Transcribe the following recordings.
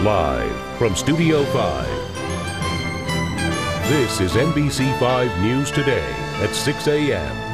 Live from Studio 5, this is NBC 5 News Today at 6 a.m.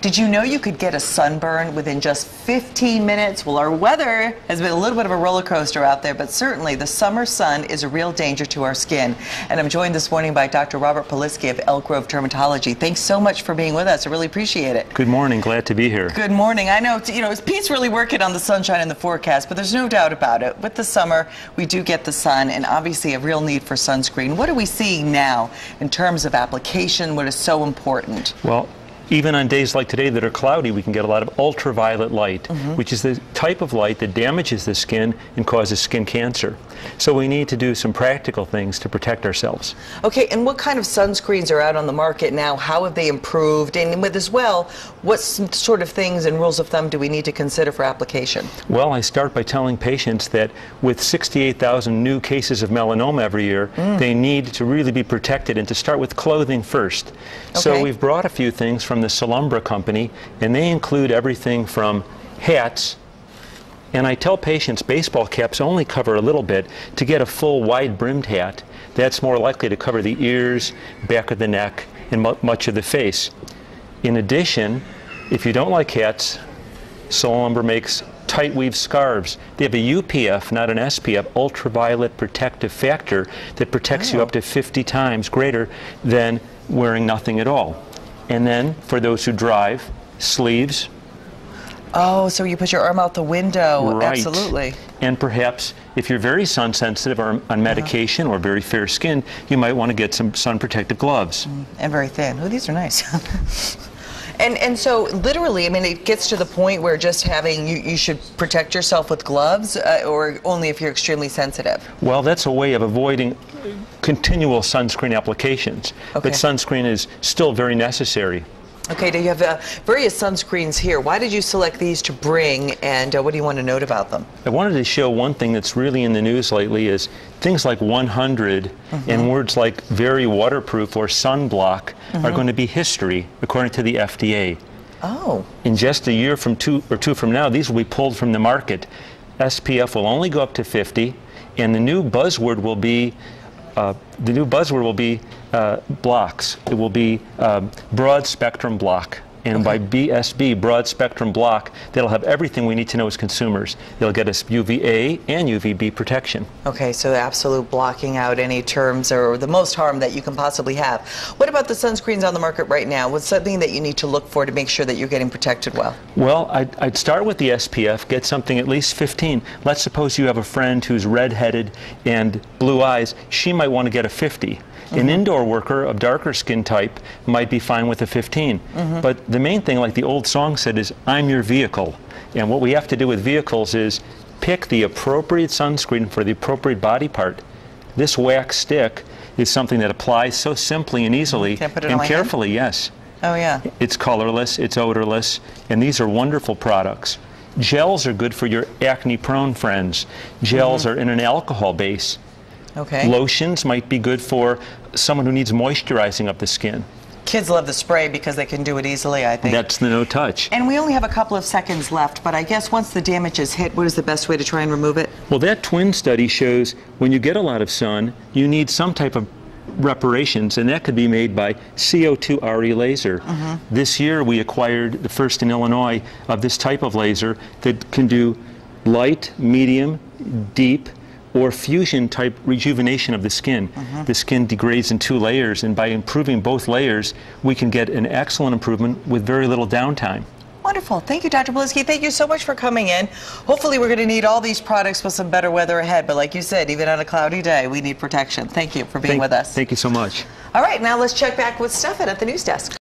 Did you know you could get a sunburn within just 15 minutes? Well, our weather has been a little bit of a roller coaster out there, but certainly the summer sun is a real danger to our skin. And I'm joined this morning by Dr. Robert Polisky of Elk Grove Dermatology. Thanks so much for being with us. I really appreciate it. Good morning. Glad to be here. Good morning. I know, Pete's really working on the sunshine and the forecast, but there's no doubt about it. With the summer, we do get the sun and obviously a real need for sunscreen. What are we seeing now in terms of application? What is so important? Well, even on days like today that are cloudy, we can get a lot of ultraviolet light, which is the type of light that damages the skin and causes skin cancer. So we need to do some practical things to protect ourselves. Okay, and what kind of sunscreens are out on the market now? How have they improved? And with as well, what sort of things and rules of thumb do we need to consider for application? Well, I start by telling patients that with 68,000 new cases of melanoma every year, they need to really be protected and to start with clothing first. Okay. So we've brought a few things from the Solumbra company, and they include everything from hats, and I tell patients baseball caps only cover a little bit. To get a full wide-brimmed hat, that's more likely to cover the ears, back of the neck, and much of the face. In addition, if you don't like hats, Solumbra makes tight weave scarves. They have a UPF, not an SPF, ultraviolet protective factor that protects you up to 50 times greater than wearing nothing at all. And then, for those who drive, sleeves. Oh, so you put your arm out the window. Right. Absolutely. And perhaps, if you're very sun sensitive or on medication or very fair skinned, you might want to get some sun protective gloves. And very thin. Oh, these are nice. And so, literally, I mean, it gets to the point where just having, you should protect yourself with gloves, or only if you're extremely sensitive? Well, that's a way of avoiding continual sunscreen applications. Okay. But sunscreen is still very necessary. Okay, now you have various sunscreens here. Why did you select these to bring, and what do you want to note about them? I wanted to show one thing that's really in the news lately is things like 100 and words like very waterproof or sunblock are going to be history, according to the FDA. Oh. In just a year from two from now, these will be pulled from the market. SPF will only go up to 50, and the new buzzword will be blocks. It will be broad spectrum block. And by BSB, broad spectrum block, that'll have everything we need to know as consumers. They'll get us UVA and UVB protection. Okay, so absolute blocking out any terms or the most harm that you can possibly have. What about the sunscreens on the market right now? What's something that you need to look for to make sure that you're getting protected well? Well, I'd start with the SPF, get something at least 15. Let's suppose you have a friend who's redheaded and blue eyes. She might want to get a 50. An indoor worker of darker skin type might be fine with a 15. But the main thing, like the old song said, is I'm your vehicle. And what we have to do with vehicles is pick the appropriate sunscreen for the appropriate body part. This wax stick is something that applies so simply and easily and carefully, yes. Oh, yeah. It's colorless, it's odorless, and these are wonderful products. Gels are good for your acne-prone friends. Gels are in an alcohol base. Okay. Lotions might be good for someone who needs moisturizing of the skin. Kids love the spray because they can do it easily, I think. That's the no touch. And we only have a couple of seconds left, but I guess once the damage is hit, what is the best way to try and remove it? Well, that twin study shows when you get a lot of sun, you need some type of reparations, and that could be made by CO2 RE laser. This year we acquired the first in Illinois of this type of laser that can do light, medium, deep, or fusion type rejuvenation of the skin. The skin degrades in 2 layers, and by improving both layers, we can get an excellent improvement with very little downtime. Wonderful. Thank you, Dr. Polisky. Thank you so much for coming in. Hopefully we're going to need all these products with some better weather ahead, but like you said, even on a cloudy day, we need protection. Thank you for being with us. Thank you so much. All right, now let's check back with Stefan at the news desk.